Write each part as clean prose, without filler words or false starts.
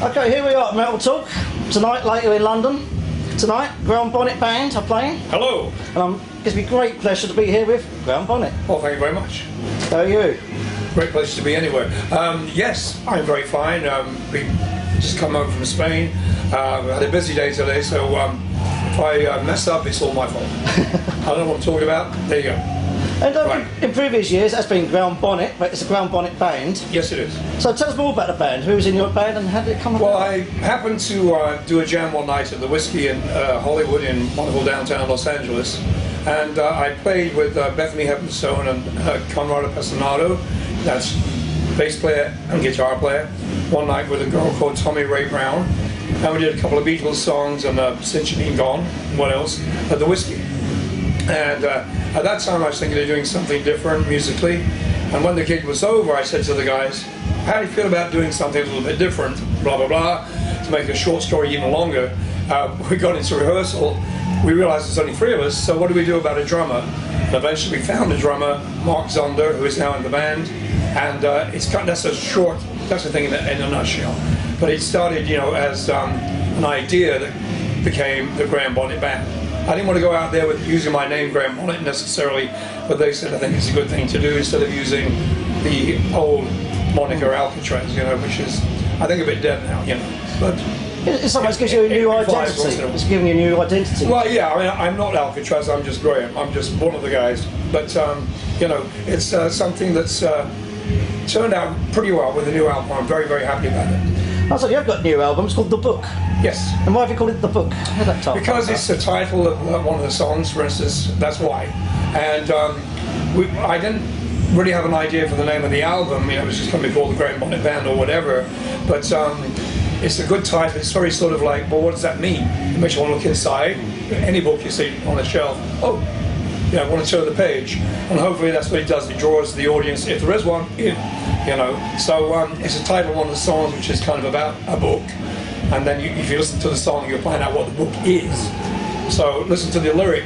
Okay, here we are at MetalTalk. Tonight, later in London. Tonight, Bonnet Band are playing. Hello. And it gives me great pleasure to be here with Bonnet. Well, thank you very much. How are you? Great pleasure to be anywhere. Yes, I'm very fine. We just come over from Spain. Had a busy day today, so if I mess up, it's all my fault. I don't know what I'm talking about. There you go. And Right. in previous years, that's been Bonnet, but it's a Bonnet Band. Yes, it is. So tell us more about the band. Who was in your band and how did it come about? Well, I happened to do a jam one night at the Whiskey in Hollywood in wonderful downtown Los Angeles. And I played with Bethany Heppenstone and Conrado Pesanato, that's bass player and guitar player, one night with a girl called Tommy Ray Brown. And we did a couple of Beatles songs and Since You've Been Gone, what else, at the Whiskey. And at that time I was thinking of doing something different musically. And when the gig was over, I said to the guys, how do you feel about doing something a little bit different, blah, blah, blah. To make a short story even longer, we got into rehearsal. We realized there's only three of us, so what do we do about a drummer? And eventually we found a drummer, Mark Zonder, who is now in the band. And that's a thing in a nutshell. But it started, as an idea that became the Bonnet Band. I didn't want to go out there with using my name, Bonnet, necessarily, but they said I think it's a good thing to do instead of using the old moniker Alcatraz, which is, I think, a bit dead now, But it sometimes gives you a new identity. It's giving you a new identity. Well, yeah, I mean, I'm not Alcatraz, I'm just Graham. I'm just one of the guys. But, it's something that's turned out pretty well with the new album. I'm very, very happy about it. So you've got a new album, it's called The Book. Yes. And why have you called it The Book? How that title? Because it's the title of one of the songs, for instance, that's why. And I didn't really have an idea for the name of the album, it was just going to be called the Bonnet Band or whatever, but it's a good title. It's very sort of like, well, what does that mean? It makes you want to look inside. Any book you see on the shelf, I want to turn the page, and hopefully that's what it does. It draws the audience, if there is one, in. So it's a title of one of the songs which is kind of about a book, and then if you listen to the song, you'll find out what the book is. So listen to the lyric,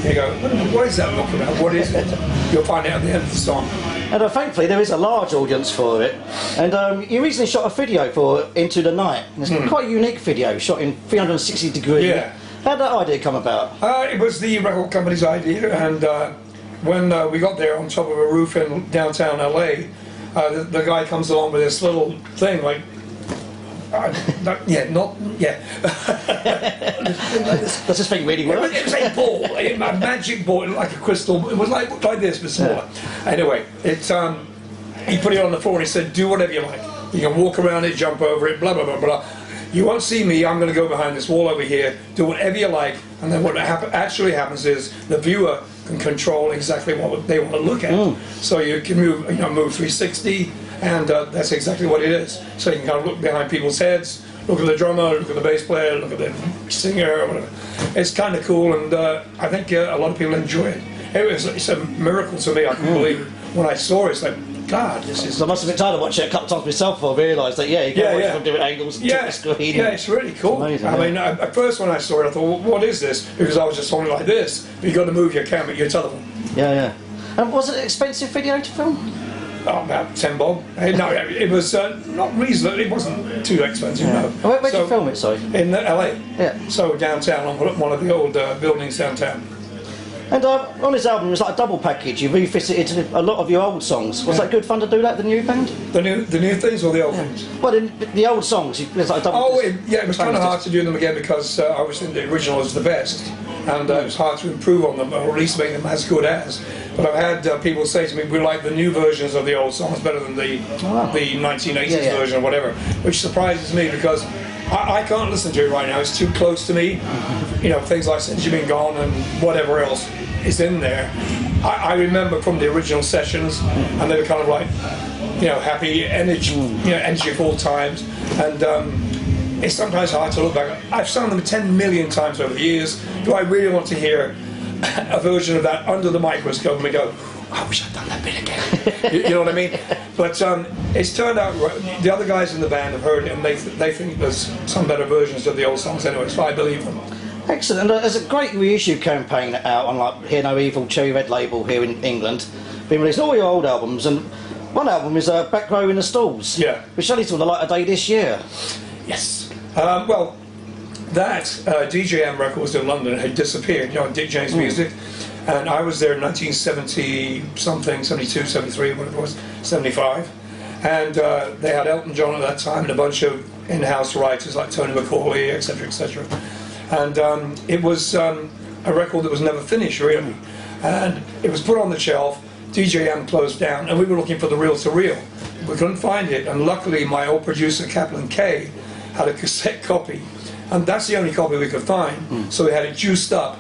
you go, what is that book about? What is it? You'll find out at the end of the song. And thankfully there is a large audience for it. And you recently shot a video for Into the Night. It's quite a unique video, shot in 360 degrees. Yeah. How did that idea come about? It was the record company's idea, and when we got there on top of a roof in downtown LA, the guy comes along with this little thing like, Does this thing really work? It was a ball, a magic ball, like a crystal. It was like this, but smaller. Yeah. Anyway, he put it on the floor and he said, do whatever you like. You can walk around it, jump over it, blah, blah, blah, blah. You won't see me, I'm going to go behind this wall over here, do whatever you like, and then what actually happens is the viewer can control exactly what they want to look at. So you can move 360, and that's exactly what it is. So you can kind of look behind people's heads, look at the drummer, look at the bass player, look at the singer, or whatever. It's kind of cool, and I think a lot of people enjoy it. It's a miracle to me. I couldn't believe it when I saw it. It's like, God, this is... So I must have been tired of watching it a couple of times myself before I realised that, you can watch it from different angles and the screen. Yeah, it's really cool. It's amazing, I mean, at first when I saw it, I thought, well, what is this? Because I was just holding it like this. But you've got to move your camera, your telephone. Yeah. And was it an expensive video to film? Oh, about 10 bob. No, it was not reasonable. It wasn't too expensive, no. Where did you film it, sorry? In LA. Yeah. So downtown, on one of the old buildings downtown. And on this album, it's like a double package. You revisited a lot of your old songs. Was that good fun to do that, the new band? The new things or the old things? Well, the old songs, it's like a double... Oh, it was kind of hard to do them again because obviously the original is the best. And it was hard to improve on them, or at least make them as good as. But I've had people say to me, we like the new versions of the old songs better than the 1980s version or whatever, which surprises me because I can't listen to it right now. It's too close to me. Things like Since You've Been Gone and whatever else is in there. I remember from the original sessions, and they were kind of like, happy energy, energy of all times. And it's sometimes hard to look back. I've sung them 10 million times over the years. Do I really want to hear a version of that under the microscope and we go, I wish I'd done that bit again. You know what I mean? But it's turned out, the other guys in the band have heard it and they think there's some better versions of the old songs anyway, so I believe them. Excellent. And there's a great reissue campaign out on like Hear No Evil, Cherry Red label here in England. Been released all your old albums, and one album is Back Row in the Stalls, which only saw the light of day this year. Yes. Well, that DJM Records in London had disappeared, you know, Dick James Music. And I was there in 1970 something, 72, 73, whatever it was, 75. And they had Elton John at that time and a bunch of in-house writers like Tony McCauley, etc., etc. And it was a record that was never finished, really. And it was put on the shelf, DJM closed down, and we were looking for the reel-to-reel. We couldn't find it, and luckily my old producer, Kaplan K, had a cassette copy. And that's the only copy we could find. So we had it juiced up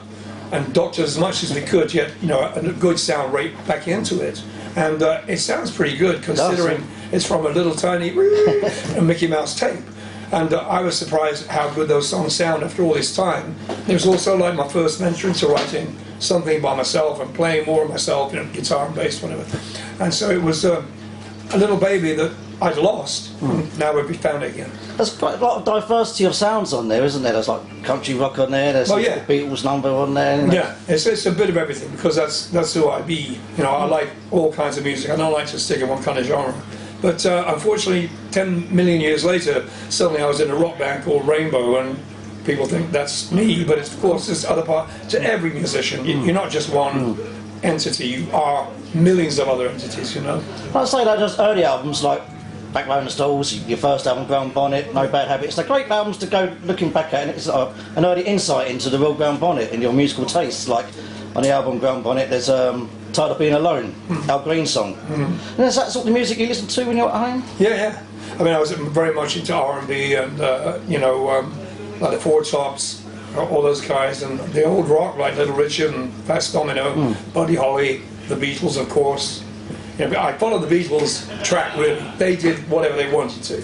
and doctored as much as we could to get, you know, a good sound rate back into it. And it sounds pretty good considering it's from a little tiny Mickey Mouse tape. And I was surprised how good those songs sound after all this time. It was also like my first venture into writing something by myself and playing more of myself, you know, guitar and bass, whatever. And so it was a little baby that I'd lost, and now we've found it again. There's quite a lot of diversity of sounds on there, isn't there? There's like country rock on there, there's like the Beatles number on there. Isn't yeah, it's a bit of everything, because that's who I be. You know, I like all kinds of music. I don't like to stick in one kind of genre. But unfortunately, 10 million years later, suddenly I was in a rock band called Rainbow, and people think that's me, but it's, of course, there's other part to every musician. You're not just one entity, you are millions of other entities, you know. I'd say that just early albums like Backbone and Stalls, your first album, Brown Bonnet, No Bad Habits, they're great albums to go looking back at, and it's an early insight into the real Brown Bonnet and your musical tastes. Like on the album Brown Bonnet, there's Tired of Being Alone, Al Green song. And is that sort of music you listen to when you're at home? Yeah. I mean, I was very much into R&B and, you know, like the Four Tops, all those guys, and the old rock like Little Richard and Fats Domino, Buddy Holly, the Beatles, of course. You know, I followed the Beatles track, really. They did whatever they wanted to.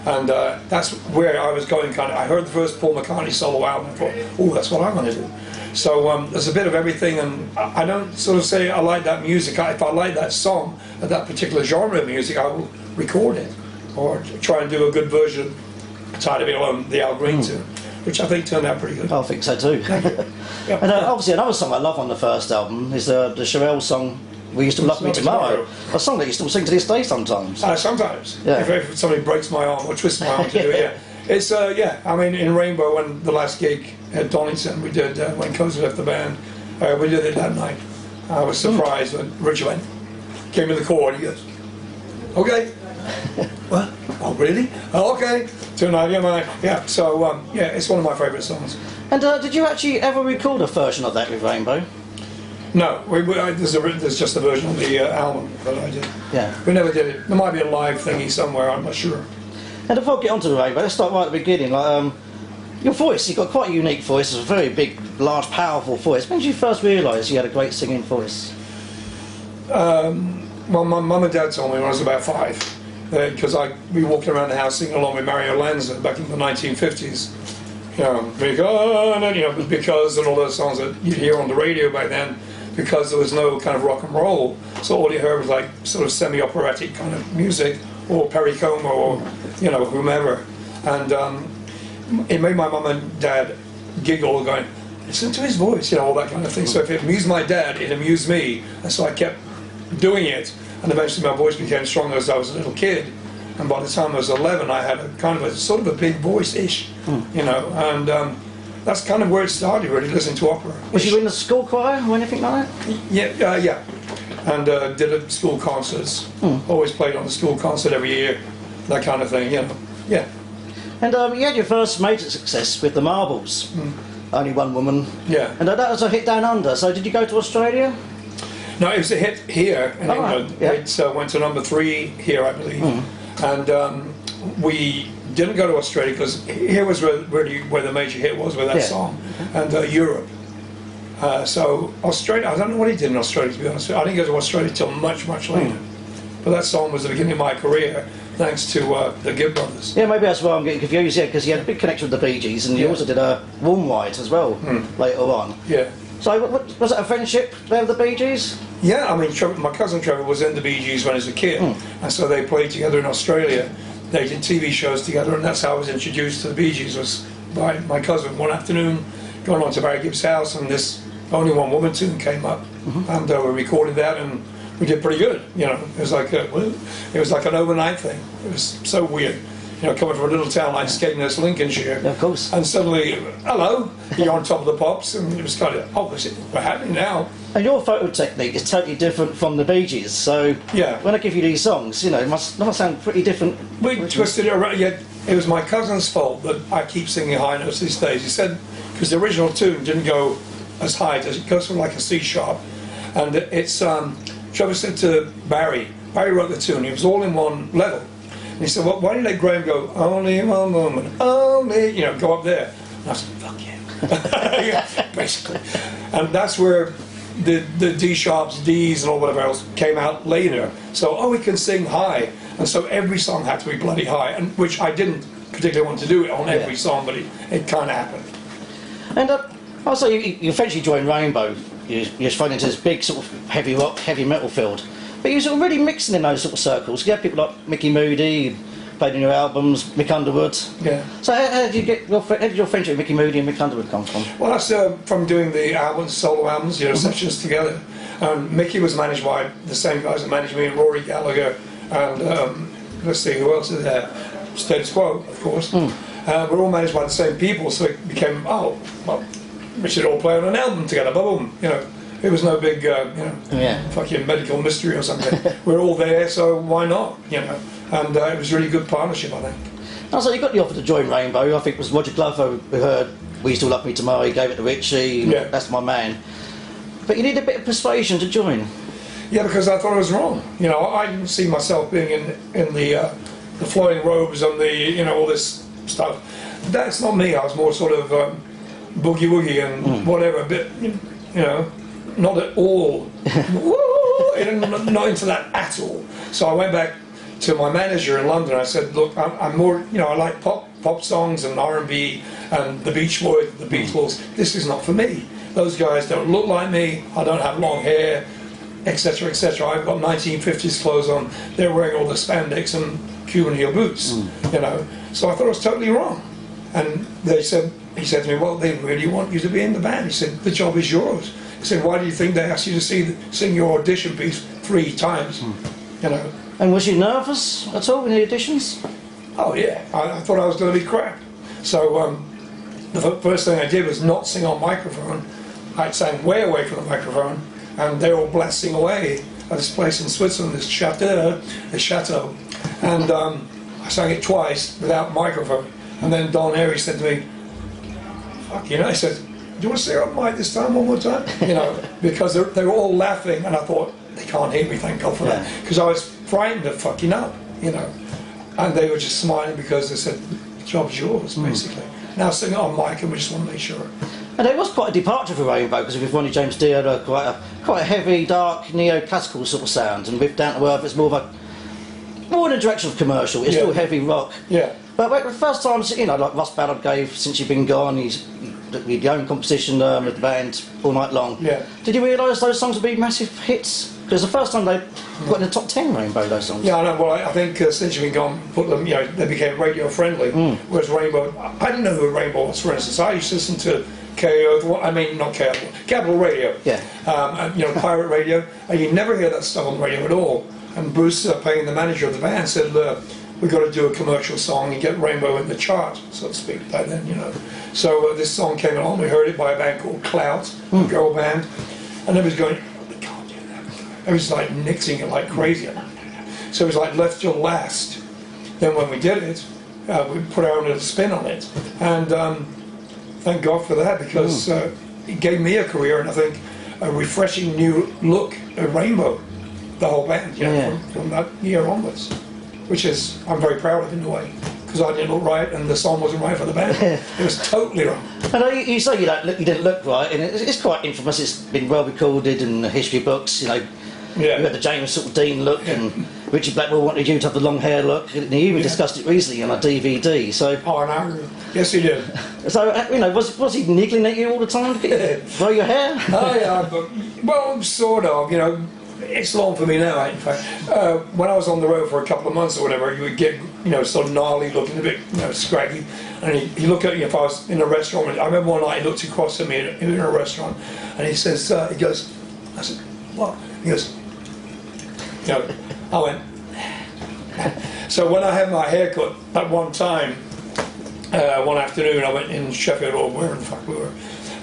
And that's where I was going, kind of. I heard the first Paul McCartney solo album and thought, oh, that's what I'm going to do. So there's a bit of everything, and I don't sort of say I like that music. If I like that song, or that particular genre of music, I will record it, or try and do a good version of Tired of Being Alone, the Al Green tune, which I think turned out pretty good. I think so too. And obviously another song I love on the first album is the Cherelle song, We Used to Love Me Tomorrow, a song that you still sing to this day sometimes. Sometimes, yeah. If somebody breaks my arm or twists my arm to do it, yeah. It's, yeah, I mean, in Rainbow, when the last gig at Donington we did, when Cozy left the band, we did it that night. I was surprised when Richard went, came in the chord, he goes, okay. What? Oh, really? Oh, okay. Tonight, yeah, so, yeah, it's one of my favourite songs. And did you actually ever record a version of that with Rainbow? No, there's just a version of the album that I did. Yeah. We never did it. There might be a live thingy somewhere, I'm not sure. And before I get onto the Rainbow, let's start right at the beginning. Like, your voice, you've got quite a unique voice. It's a very big, large, powerful voice. When did you first realise you had a great singing voice? Well, my mum and dad told me when I was about 5, because we were walking around the house singing along with Mario Lanza back in the 1950s. You know, because and all those songs that you'd hear on the radio back then, because there was no kind of rock and roll, so all you heard was like sort of semi-operatic kind of music, or Perry Como, or you know, whomever. And it made my mum and dad giggle, going, listen to his voice, you know, all that kind of thing. So if it amused my dad, it amused me, and so I kept doing it. And eventually my voice became stronger as I was a little kid. And by the time I was 11, I had a kind of a sort of a big voice-ish, you know, and that's kind of where it started, really, listening to opera. Was you in the school choir or anything like that? Yeah, and did it school concerts. Always played on the school concert every year, that kind of thing, you know, yeah. And you had your first major success with the Marbles, Only One Woman. Yeah. And that was a hit down under, so did you go to Australia? No, it was a hit here in England. Right. Yeah. It went to number 3 here, I believe. And we didn't go to Australia because here was really where the major hit was with that song, and Europe. So Australia, I don't know what he did in Australia, to be honest. I didn't go to Australia till much, much later. But that song was the beginning of my career, thanks to the Gibbs brothers. Yeah, maybe that's why I'm getting confused, because you had a big connection with the Bee Gees, and you also did a Warm White as well later on. Yeah. So was that a friendship there with the Bee Gees? Yeah, I mean, my cousin Trevor was in the Bee Gees when he was a kid, and so they played together in Australia. They did TV shows together, and that's how I was introduced to the Bee Gees, was by my cousin. One afternoon, going on to Barry Gibbs' house, and this Only One Woman tune came up, and we recorded that, and we did pretty good. You know, it was like an overnight thing. It was so weird. coming from a little town like Skegness, Lincolnshire. Yeah, of course. And suddenly, hello, you're on top of the pops, and it was kind of, oh, what's happening now? And your photo technique is totally different from the Bee Gees, so Yeah. when I give you these songs, it must sound pretty different. We twisted it around. Yeah, it was my cousin's fault that I keep singing high notes these days. He said, because the original tune didn't go as high, it goes from like a C sharp. And it's, Trevor said to Barry wrote the tune, it was all in one level. And he said, well, why don't you let Graham go, only one moment, only, go up there. And I said, fuck yeah. Yeah, basically. And that's where the D sharps, Ds and all whatever else came out later. So, we can sing high. And so every song had to be bloody high, and which I didn't particularly want to do it on every song, but it kind of happened. And also, you eventually joined Rainbow. You're thrown into this big sort of heavy rock, heavy metal field. But you were sort of really mixing in those sort of circles. You had people like Mickey Moody, who played in your albums, Mick Underwood. Yeah. So how did your friendship with Mickey Moody and Mick Underwood come from? Well, that's from doing the albums, solo albums, sessions together. Mickey was managed by the same guys that managed me, Rory Gallagher, and let's see, who else is there? Status Quo, of course. We're all managed by the same people, so it became, we should all play on an album together, boom, It was no big, fucking medical mystery or something. We're all there, so why not, And it was a really good partnership, I think. Also, you got the offer to join Rainbow. I think it was Roger Glover who heard We Still Love Me Tomorrow, he gave it to Richie, that's my man. But you need a bit of persuasion to join. Yeah, because I thought I was wrong. I didn't see myself being in the flowing robes and the, all this stuff. That's not me. I was more sort of boogie woogie and whatever, but, not at all. Not into that at all. So I went back to my manager in London. I said, look, I'm more, I like pop songs and R&B and the Beach Boys, the Beatles. This is not for me. Those guys don't look like me. I don't have long hair, etc., etc. I've got 1950s clothes on. They're wearing all the spandex and Cuban heel boots, So I thought I was totally wrong. And he said to me, well, they really want you to be in the band. He said, the job is yours. He said, why do you think they asked you to sing your audition piece 3 times? And was you nervous at all in the auditions? Oh yeah, I thought I was going to be crap. So the first thing I did was not sing on microphone. I sang way away from the microphone, and they were all blasting away at this place in Switzerland, this chateau. And I sang it twice without microphone. And then Don Harry said to me, fuck, he said, do you want to sing on mic this time, one more time? Because they were all laughing, and I thought, they can't hear me, thank God for that. Because I was frightened of fucking up, And they were just smiling because they said, the job's yours, basically. Now sing it on mic, and we just want to make sure. And it was quite a departure for Rainbow, because with Ronnie James Dio, quite a heavy, dark, neoclassical sort of sound, and with Down to Earth, it's more in the direction of commercial. It's still heavy rock. Yeah. But the first time, like Russ Ballard gave Since You've Been Gone, he's the own composition with the band all night long. Yeah. Did you realise those songs would be massive hits? Because the first time they got in the top 10, Rainbow, those songs. Yeah, I know. Well, I think Since You've Been Gone put them, they became radio friendly. Whereas Rainbow, I didn't know who Rainbow was, for instance. I used to listen to not KO, Capital Radio. Yeah. Pirate radio. And you never hear that stuff on the radio at all. And Bruce Payne, the manager of the band, said, we've got to do a commercial song and get Rainbow in the chart, so to speak, back then, So this song came along, we heard it by a band called Clout, a girl band, and everybody's going, we can't do that. It was like nixing it like crazy. So it was like left till last. Then when we did it, we put our own little spin on it. And thank God for that, because it gave me a career, and I think a refreshing new look at Rainbow, the whole band, from that year onwards. Which is, I'm very proud of in a way, because I didn't look right and the song wasn't right for the band. It was totally wrong. And you say you didn't look right, and it's quite infamous. It's been well recorded in the history books. You had the James sort of Dean look, and Richie Blackwell wanted you to have the long hair look, and he even discussed it recently on a DVD. So, I know. Yes, he did. So, was he niggling at you all the time to grow your hair? Oh yeah, well, sort of. It's long for me now, in fact. When I was on the road for a couple of months or whatever, you would get, sort of gnarly looking, a bit, scraggy. And he looked at me if I was in a restaurant. I remember one night he looked across at me in a restaurant, and he says, he goes, I said, what? He goes, I went, So when I had my hair cut at one time, one afternoon I went in Sheffield or wherever the fuck we were,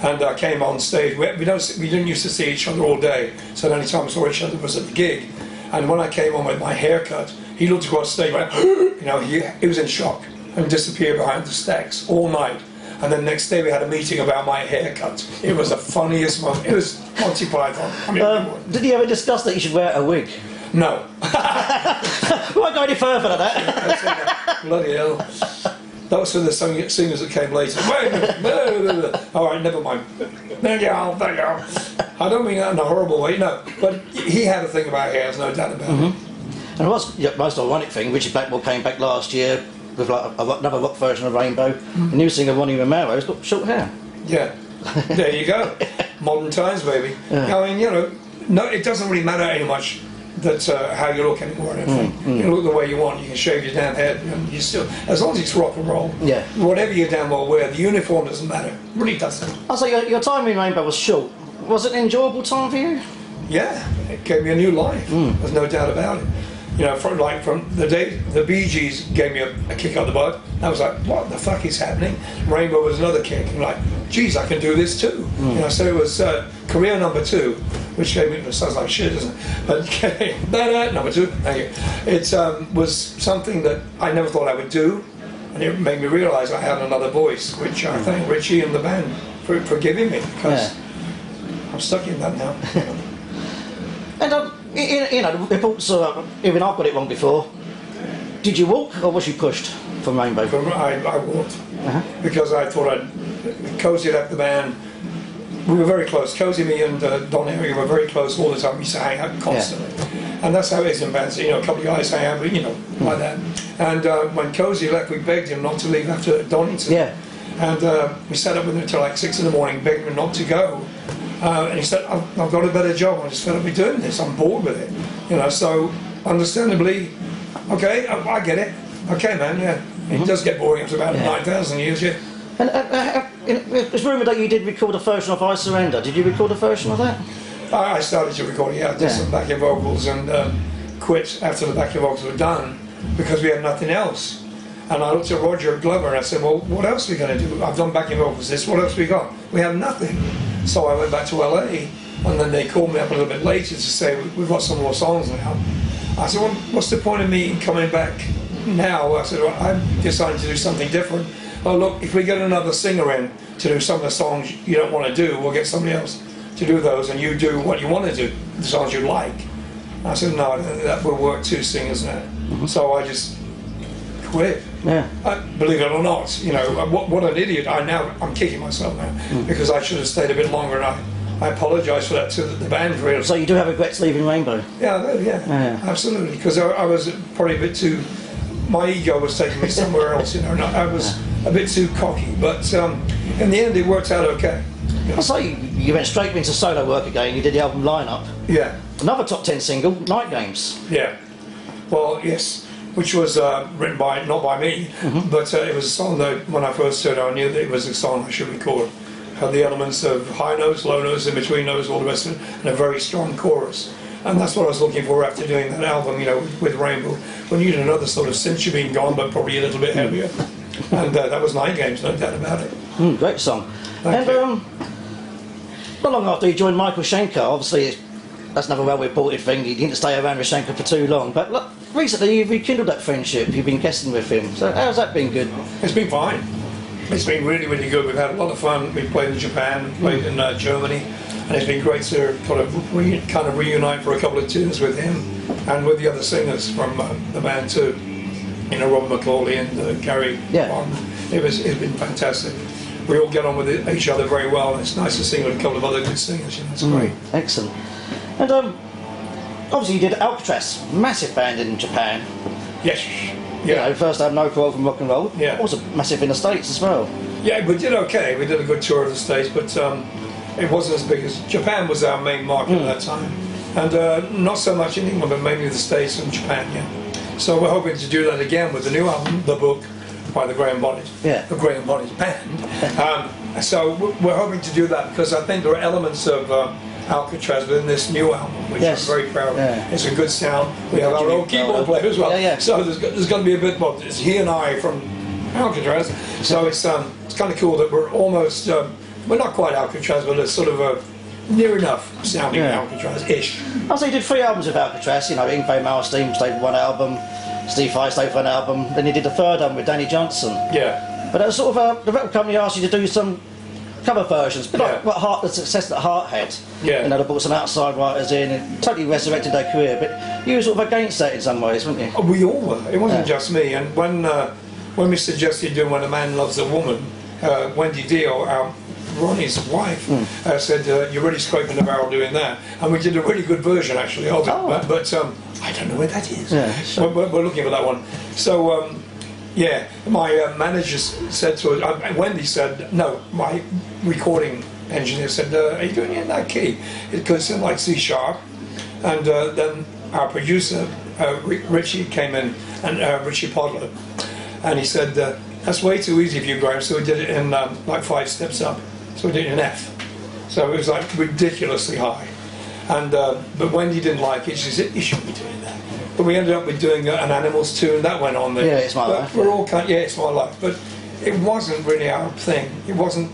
and I came on stage. We didn't used to see each other all day, so the only time we saw each other was at the gig. And when I came on with my haircut, he looked across the stage, went, you know, he was in shock and disappeared behind the stacks all night. And then next day we had a meeting about my haircut. It was the funniest moment. It was Monty Python. I mean, did you ever discuss that you should wear a wig? No. We won't go any further than that. Bloody hell. That was for the singers that came later. All right, never mind. There you are. I don't mean that in a horrible way, no. But he had a thing about hair, there's no doubt about it. And what's the most ironic thing, Richie Blackmore came back last year with like another rock version of Rainbow. The new singer Ronnie Romero's got short hair. Yeah, there you go. Modern times, baby. Yeah. I mean, you know, no, it doesn't really matter any much that how you look anymore. I don't think. You can look the way you want. You can shave your damn head, and you still, as long as it's rock and roll. Yeah. Whatever you damn well wear, the uniform doesn't matter. It really doesn't. I'll say your time in Rainbow was short. Was it an enjoyable time for you? Yeah, it gave me a new life. There's no doubt about it. You know, from the day the Bee Gees gave me a kick up the butt, I was like, what the fuck is happening? Rainbow was another kick. I'm like, geez, I can do this too. You know, so it was career number 2, which gave me, it sounds like shit, doesn't it? But number 2, thank you. It was something that I never thought I would do, and it made me realise I had another voice, which I thank Richie and the band for giving me, because I'm stuck in that now. And you know, the reports are, even I've got it wrong before. Did you walk or was you pushed from Rainbow? I walked, because I thought Cozy left the band. We were very close. Cozy, me and Bonnet were very close all the time. We used to hang out constantly. And that's how it is in bands. You know, a couple of guys hang out, you know, like that. And when Cozy left, we begged him not to leave after Donington. Yeah. And we sat up with him until like 6 in the morning, begging him not to go. And he said, I've got a better job. I just felt like doing this. I'm bored with it. You know, so understandably, okay, I get it. Okay, man, yeah. It does get boring after about 9,000 years, yeah. And it's rumoured that you did record a version of I Surrender. Did you record a version of that? I started to record it, I did some backing vocals and quit after the backing vocals were done because we had nothing else. And I looked at Roger Glover and I said, well, what else are we going to do? I've done backing vocals, what else we got? We have nothing. So I went back to LA, and then they called me up a little bit later to say, we've got some more songs now. I said, well, what's the point of me coming back now? I said, well, I'm deciding to do something different. Oh, look, if we get another singer in to do some of the songs you don't want to do, we'll get somebody else to do those, and you do what you want to do, the songs you like. I said, no, that will work 2 singers now. So I just quit. Yeah. Believe it or not, you know, what an idiot. I'm kicking myself now because I should have stayed a bit longer, and I apologise for that to the band, really. So you do have regrets leaving Rainbow? Yeah, absolutely. Because I was probably a bit too, my ego was taking me somewhere else, you know, and I was a bit too cocky. But in the end, it worked out okay. I'll say you went straight into solo work again. You did the album lineup. Yeah. Another top 10 single, Night Games. Yeah. Well, yes. Which was written not by me, but it was a song that when I first heard it, I knew that it was a song I should record. Had the elements of high notes, low notes, in between notes, all the rest of it, and a very strong chorus. And that's what I was looking for after doing that album, you know, with Rainbow. We needed another sort of since you've been gone, but probably a little bit heavier. And that was Night Games, no doubt about it. Great song. Thank you. Not long after you joined Michael Schenker, obviously that's another well-reported thing. You didn't stay around with Schenker for too long, but look, recently you've rekindled that friendship. You've been guesting with him. So how's that been good? It's been fine. It's been really, really good. We've had a lot of fun. We've played in Japan, played in Germany, and it's been great to kind of reunite for a couple of tunes with him and with the other singers from the band too. You know, Robert McCauley and Gary. Yeah. It's been fantastic. We all get on with each other very well, and it's nice to sing with a couple of other good singers. You know, it's great. Excellent. And obviously you did Alcatraz, massive band in Japan. Yes. Yeah. Yeah. You know, first had No Quarrel from Rock and Roll. Yeah. Also massive in the States as well. Yeah, we did okay. We did a good tour of the States, but it wasn't as big as Japan was our main market at that time, and not so much in England, but mainly the States and Japan. Yeah. So we're hoping to do that again with the new album, The Book, by the Graham Bonnet. Yeah. The Graham Bonnet band. So we're hoping to do that because I think there are elements of Alcatraz within this new album, which I'm very proud of. Yeah. It's a good sound. We have our own keyboard player as well. Yeah. So there's going to be a bit. Well, it's he and I from Alcatraz. So it's kind of cool that we're almost. We're not quite Alcatraz, but it's sort of a near enough sounding Alcatraz-ish. Oh, so you did 3 albums with Alcatraz. You know, Ingve Malmsteen stayed with 1 album. Steve Vai stayed with 1 album. Then you did the 3rd album with Danny Johnson. Yeah. But it was sort of the record company asked you to do some cover versions, a bit like what the success that Heart had. Yeah. You know, they brought some outside writers in and totally resurrected their career. But you were sort of against that in some ways, weren't you? We all were. It wasn't just me. And when we suggested doing When a Man Loves a Woman, Wendy Dio, Ronnie's wife, said, "You're really scraping the barrel doing that." And we did a really good version actually of it. Oh. But I don't know where that is. Yeah, sure. We're looking for that one. So. Yeah, my manager said to us, Wendy said, no, my recording engineer said, are you doing it in that key? It could sound like C sharp. And then our producer, Richie, came in, and Richie Podler, and he said, that's way too easy for you, Graham, so we did it in like 5 steps up. So we did it in F. So it was like ridiculously high. And but Wendy didn't like it. She said, you shouldn't be doing that. But we ended up with doing an Animals tune that went on there. Yeah, It's My Life. We're all kind of, It's My Life. But it wasn't really our thing. It wasn't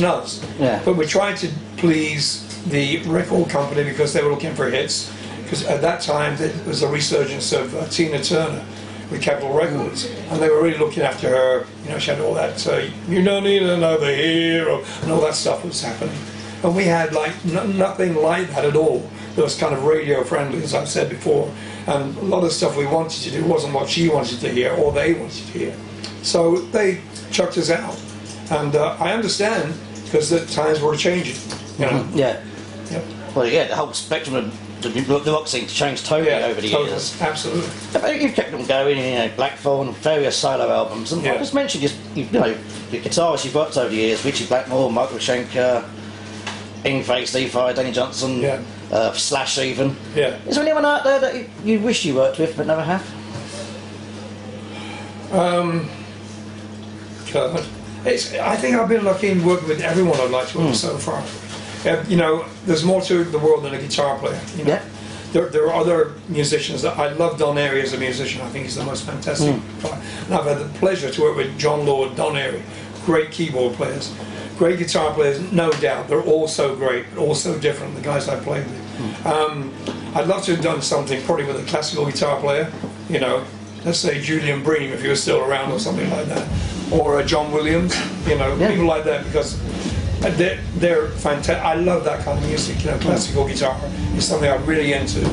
us. Yeah. But we tried to please the record company because they were looking for hits. Because at that time there was a resurgence of Tina Turner with Capitol Records, and they were really looking after her. You know, she had all that "You Don't Need Another Hero" and all that stuff was happening. And we had like nothing like that at all. That was kind of radio friendly, as I've said before. And a lot of stuff we wanted to do wasn't what she wanted to hear or they wanted to hear. So they chucked us out. And I understand, because the times were changing. You know? Yeah. Yep. Well, yeah, the whole spectrum of the rock scene changed totally over the years. Absolutely. But you've kept them going, you know, Blackthorn, various solo albums. And I just mentioned, you know, the guitarists you've worked over the years, Richie Blackmore, Michael Schenker, Ingve, Steve Vai, Danny Johnson, Slash even. Yeah. Is there anyone out there that you wish you worked with but never have? I think I've been lucky in working with everyone I'd like to work with so far. You know, there's more to the world than a guitar player. You know? Yeah. There are other musicians that I love. Don Airey as a musician. I think he's the most fantastic player. And I've had the pleasure to work with John Lord, Don Airey, great keyboard players. Great guitar players, no doubt. They're all so great, all so different, the guys I played with. I'd love to have done something probably with a classical guitar player, you know, let's say Julian Bream if he was still around or something like that. Or John Williams, you know, people like that, because they're fantastic. I love that kind of music, you know, classical guitar is something I'm really into.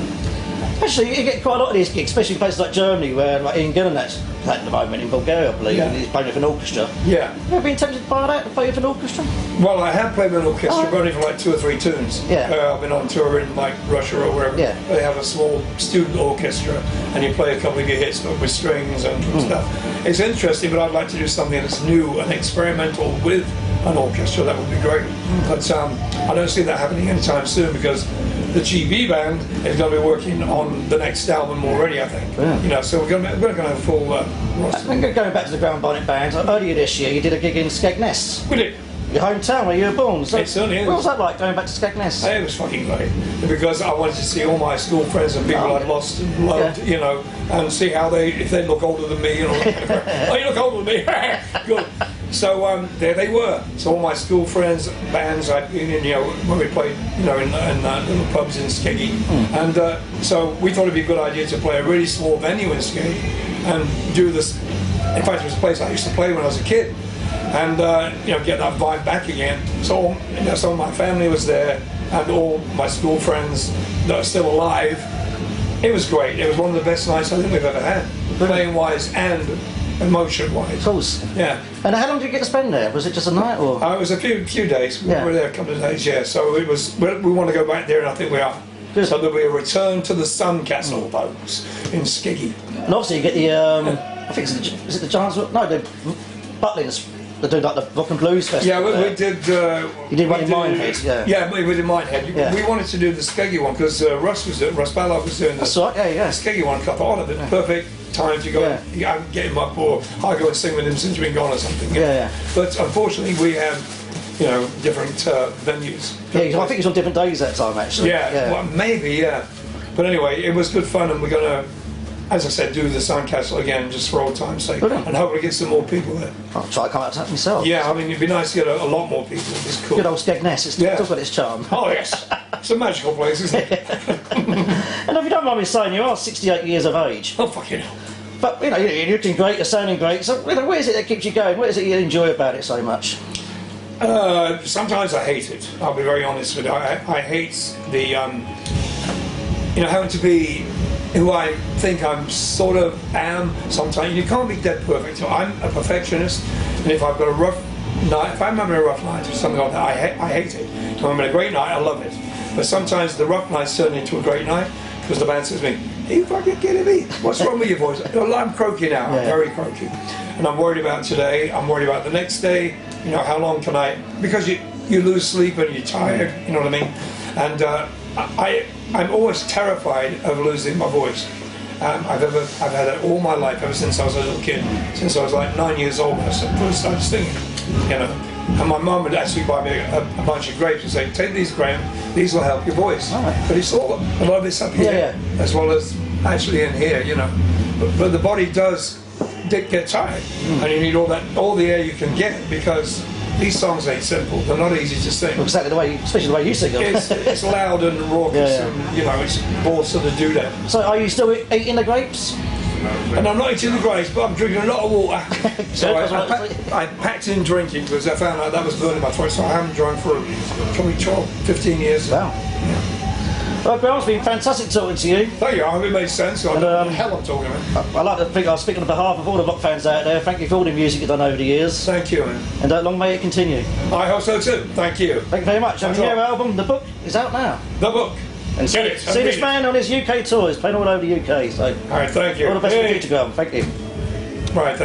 Actually, you get quite a lot of these gigs, especially in places like Germany, where like Ian Gillan's at the moment in Bulgaria, I believe, and he's playing with an orchestra. Yeah. Have you ever been tempted by that, to play with an orchestra? Well, I have played with an orchestra, but only for like 2 or 3 tunes. Yeah. I've been on tour in like Russia or wherever. Yeah. They have a small student orchestra, and you play a couple of your hits but with strings and stuff. It's interesting, but I'd like to do something that's new and experimental with an orchestra. That would be great. But I don't see that happening anytime soon, because the GB band is going to be working on the next album already, I think. Yeah. You know, so we're going to have a full roster. And going back to the Ground Bonnet band, earlier this year you did a gig in Skegness, We did. your hometown where you were born. So It certainly is. what was that like, going back to Skegness? It was fucking great, because I wanted to see all my school friends and people I'd lost and loved, you know, and see how if they look older than me, you know. Oh, you look older than me. Good. So there they were. So all my school friends, bands I'd been in, you know, when we played, you know, in little pubs in Skeggy, and so we thought it'd be a good idea to play a really small venue in Skeggy and do this. In fact, it was a place I used to play when I was a kid, and you know, get that vibe back again. So you know, some of my family was there, and all my school friends that are still alive. It was great. It was one of the best nights I think we've ever had, playing wise and emotion wise. Of course. Yeah. And how long did you get to spend there? Was it just a night or? It was a few days. We were there a couple of days. Yeah. So it was. We want to go back there, and I think we are. Good. So there'll be a return to the Sun Castle, folks, in Skeggy. And obviously you get the I think is it the Giants? No, the Butlins. They do like the rock and blues festival. Yeah, we did. You did one in Minehead, Yeah, we did Minehead. Yeah. We wanted to do the Skeggy one because Russ Ballard was doing the That's right. Yeah. Skeggy one. I thought, the perfect time to go get him up, or I go and sing with him since we've been gone or something. Yeah. But unfortunately, we had different venues. Yeah, I think it's on different days that time, actually. Yeah, well, maybe, yeah. But anyway, it was good fun, and we're going to, as I said, do the Sandcastle again, just for old time's sake. Brilliant. And hopefully get some more people there. I'll try to come out to that myself. Yeah, I mean, it'd be nice to get a lot more people. It's cool. Good old Skegness, it's still got its charm. Oh, yes. It's a magical place, isn't it? And if you don't mind me saying, you are 68 years of age. Oh, fucking hell. But, you're looking great, you're sounding great, so what is it that keeps you going? What is it you enjoy about it so much? Sometimes I hate it. I'll be very honest with you. I hate the, having to be who I think I'm sort of am sometimes. You can't be dead perfect. So I'm a perfectionist, and if I've got a rough night, if I'm having a rough night or something like that, I hate it. If I'm having a great night, I love it. But sometimes the rough nights turn into a great night because the band says to me, "Are you fucking kidding me? What's wrong with your voice?" Well, I'm croaky now. I'm very croaky, and I'm worried about today. I'm worried about the next day. How long can I? Because you lose sleep and you're tired. You know what I mean? And I'm always terrified of losing my voice. I've had that all my life, ever since I was a little kid. Since I was like 9 years old, I started singing. And my mum would actually buy me a bunch of grapes and say, "Take these, Graham. These will help your voice." Right. But it's all a lot of it's up here, as well as actually in here. But the body does get tired, and you need all the air you can get, because these songs ain't simple. They're not easy to sing. Exactly especially the way you sing them. It's loud and raucous, and it's all sort of do that. So, are you still eating the grapes? And I'm not eating the grapes, but I'm drinking a lot of water. So I packed in drinking because I found out that was burning my throat. So I haven't drunk for probably 12, 15 years. Wow. Yeah. Well, Bill, it's been fantastic talking to you. Thank you. I hope it made sense. I don't know what the hell I'm talking about. I like to think I was speaking on behalf of all the rock fans out there. Thank you for all the music you've done over the years. Thank you, man. And long may it continue. I hope so too. Thank you. Thank you very much. And the new album, The Book, is out now. The Book. And see this man on his UK tours, playing all over the UK. So, all right, thank you. All the best for the future, Graham. Thank you. Right.